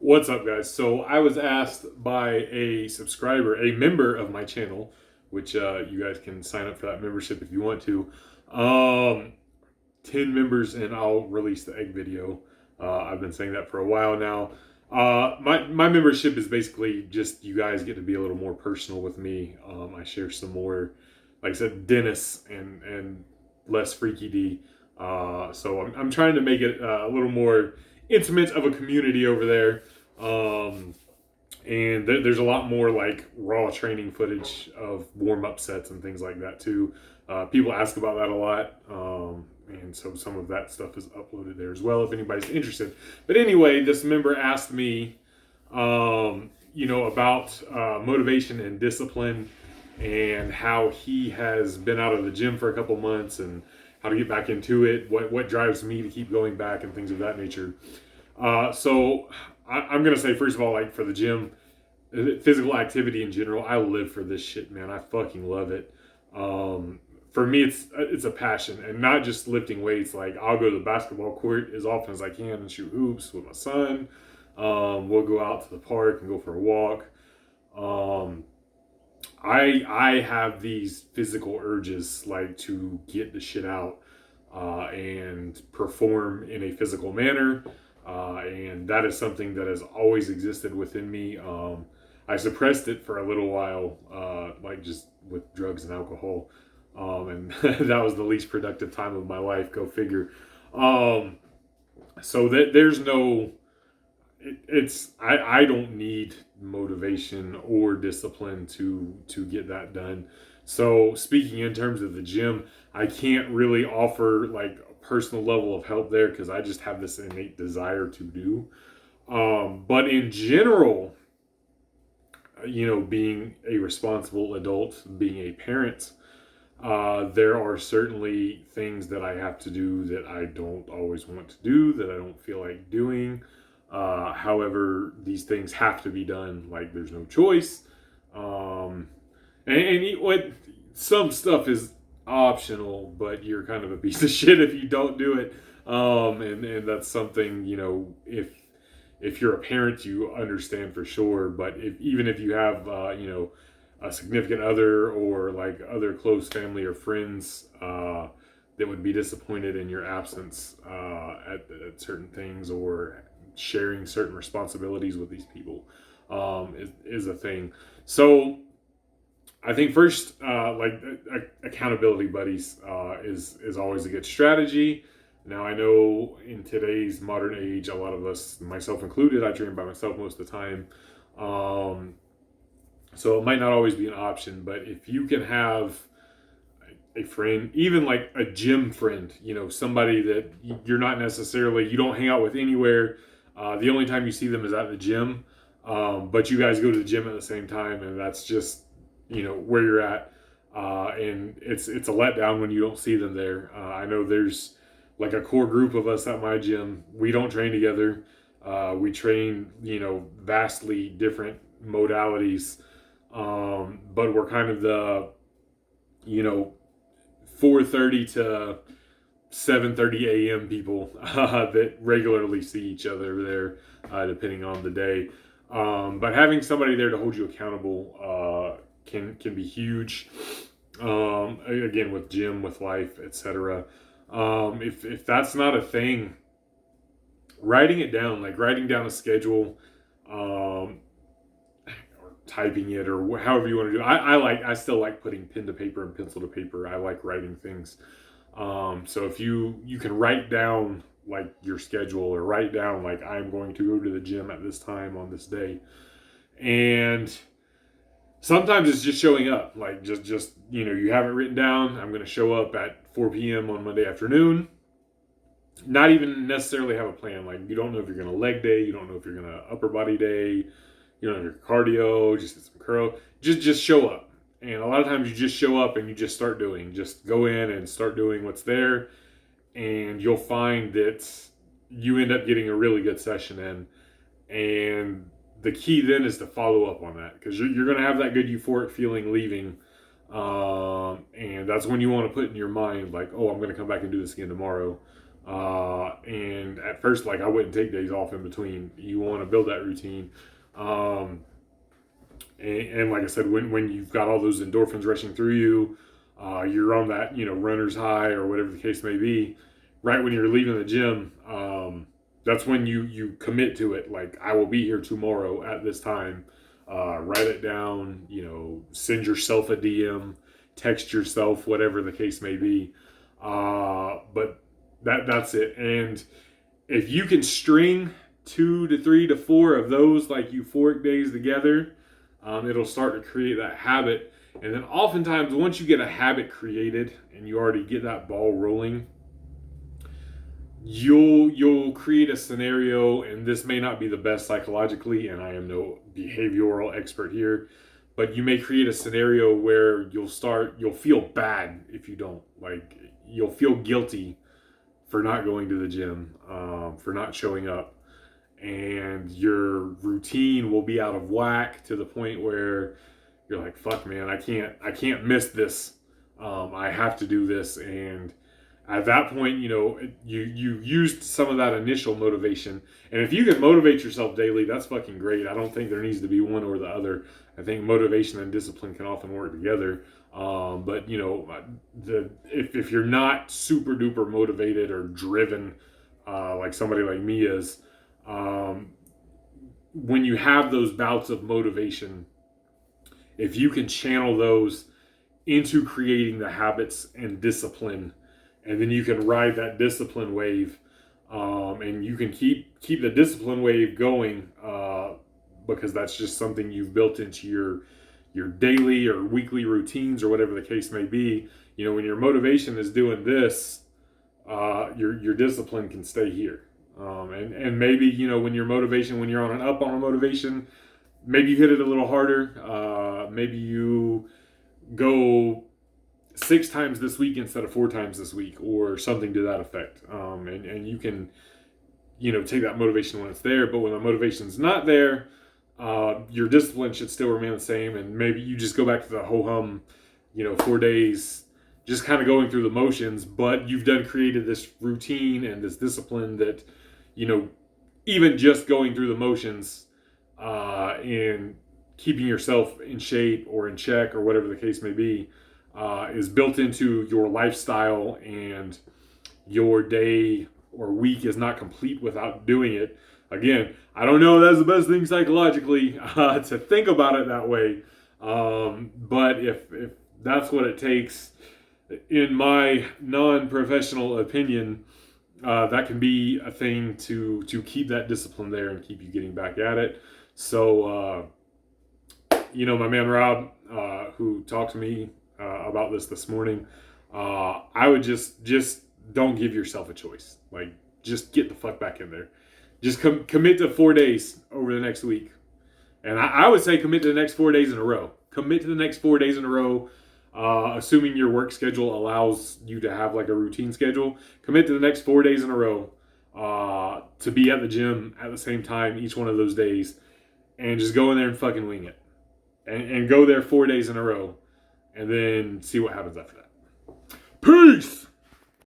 What's up, guys? So I was asked by a subscriber, a member of my channel, which you guys can sign up for that membership if you want to. Um, 10 members and I'll release the egg video. I've been saying that for a while now. My membership is basically just you guys get to be a little more personal with me. I share some more, like I said, Dennis and less freaky D. So I'm trying to make it a little more intimate of a community over there. Um, and there's a lot more like raw training footage of warm up sets and things like that too. People ask about that a lot, and so some of that stuff is uploaded there as well if anybody's interested. But anyway, this member asked me, about motivation and discipline, and how he has been out of the gym for a couple months and how to get back into it. What drives me to keep going back and things of that nature. I'm gonna say first of all, like for the gym, physical activity in general, I live for this shit, man. I fucking love it. For me, it's a passion, and not just lifting weights. Like I'll go to the basketball court as often as I can and shoot hoops with my son. We'll go out to the park and go for a walk. Um, I have these physical urges like to get the shit out and perform in a physical manner. And that is something that has always existed within me. I suppressed it for a little while, like just with drugs and alcohol. And that was the least productive time of my life. Go figure. Um, so that there's no, I don't need motivation or discipline to get that done. So speaking in terms of the gym, I can't really offer like a personal level of help there because I just have this innate desire to do. But in general, being a responsible adult, being a parent, there are certainly things that I have to do that I don't always want to do, that I don't feel like doing. However, these things have to be done. Like there's no choice. Um, and what some stuff is optional, but you're kind of a piece of shit if you don't do it. And that's something if you're a parent, you understand for sure. But even if you have a significant other or like other close family or friends that would be disappointed in your absence at certain things or sharing certain responsibilities with these people is a thing. So I think first, accountability buddies is always a good strategy. Now I know in today's modern age, a lot of us, myself included, I train by myself most of the time. Um, so it might not always be an option, but if you can have a friend, even like a gym friend, somebody that you're not necessarily, you don't hang out with anywhere. The only time you see them is at the gym, but you guys go to the gym at the same time, and that's just where you're at. And it's a letdown when you don't see them there. I know there's like a core group of us at my gym. We don't train together. We train vastly different modalities, but we're kind of the 4:30 to 7:30 a.m. people that regularly see each other there, depending on the day. But having somebody there to hold you accountable can be huge. Again, with gym, with life, etc. If that's not a thing, writing it down, like writing down a schedule, or typing it, or however you want to do it. I still like putting pen to paper and pencil to paper. I like writing things. So if you can write down like your schedule or write down like I'm going to go to the gym at this time on this day, and sometimes it's just showing up. Like just you have it written down. I'm going to show up at 4 p.m. on Monday afternoon. Not even necessarily have a plan. Like you don't know if you're going to leg day. You don't know if you're going to upper body day. You don't have your cardio. Just get some curl. Just show up. And a lot of times you just show up and you just start doing. Just go in and start doing what's there, and you'll find that you end up getting a really good session in. And the key then is to follow up on that, because you're going to have that good euphoric feeling leaving. And that's when you want to put in your mind, like, oh, I'm going to come back and do this again tomorrow. And at first, like, I wouldn't take days off in between. You want to build that routine. Um, and like I said, when you've got all those endorphins rushing through you, you're on that, runner's high or whatever the case may be. Right when you're leaving the gym, that's when you commit to it. Like, I will be here tomorrow at this time. Write it down. Send yourself a DM, text yourself, whatever the case may be. But that's it. And if you can string 2 to 3 to 4 of those like euphoric days together, it'll start to create that habit. And then oftentimes, once you get a habit created and you already get that ball rolling, you'll create a scenario, and this may not be the best psychologically, and I am no behavioral expert here, but you may create a scenario where you'll feel bad if you don't. Like, you'll feel guilty for not going to the gym, for not showing up, and your routine will be out of whack to the point where you're like, fuck, man, I can't miss this. I have to do this. And at that point, you used some of that initial motivation. And if you can motivate yourself daily, that's fucking great. I don't think there needs to be one or the other. I think motivation and discipline can often work together. But if you're not super duper motivated or driven, like somebody like me is, when you have those bouts of motivation, if you can channel those into creating the habits and discipline, and then you can ride that discipline wave, and you can keep the discipline wave going, because that's just something you've built into your daily or weekly routines or whatever the case may be. When your motivation is doing this, your discipline can stay here. And maybe, when you're on an up on a motivation, maybe you hit it a little harder. Maybe you go 6 times this week instead of 4 times this week, or something to that effect. And you can, take that motivation when it's there. But when the motivation's not there, your discipline should still remain the same. And maybe you just go back to the ho-hum, 4 days, just kind of going through the motions. But you've created this routine and this discipline that, even just going through the motions, and keeping yourself in shape or in check or whatever the case may be, is built into your lifestyle, and your day or week is not complete without doing it. Again, I don't know if that's the best thing psychologically, to think about it that way, but if that's what it takes, in my non-professional opinion, that can be a thing to keep that discipline there and keep you getting back at it. So, my man Rob, who talked to me about this morning, I would just don't give yourself a choice. Like, just get the fuck back in there. Just commit to 4 days over the next week. And I would say commit to the next 4 days in a row. Commit to the next 4 days in a row, assuming your work schedule allows you to have like a routine schedule. Commit to the next 4 days in a row, to be at the gym at the same time each one of those days. And just go in there and fucking wing it. And go there 4 days in a row. And then see what happens after that. Peace!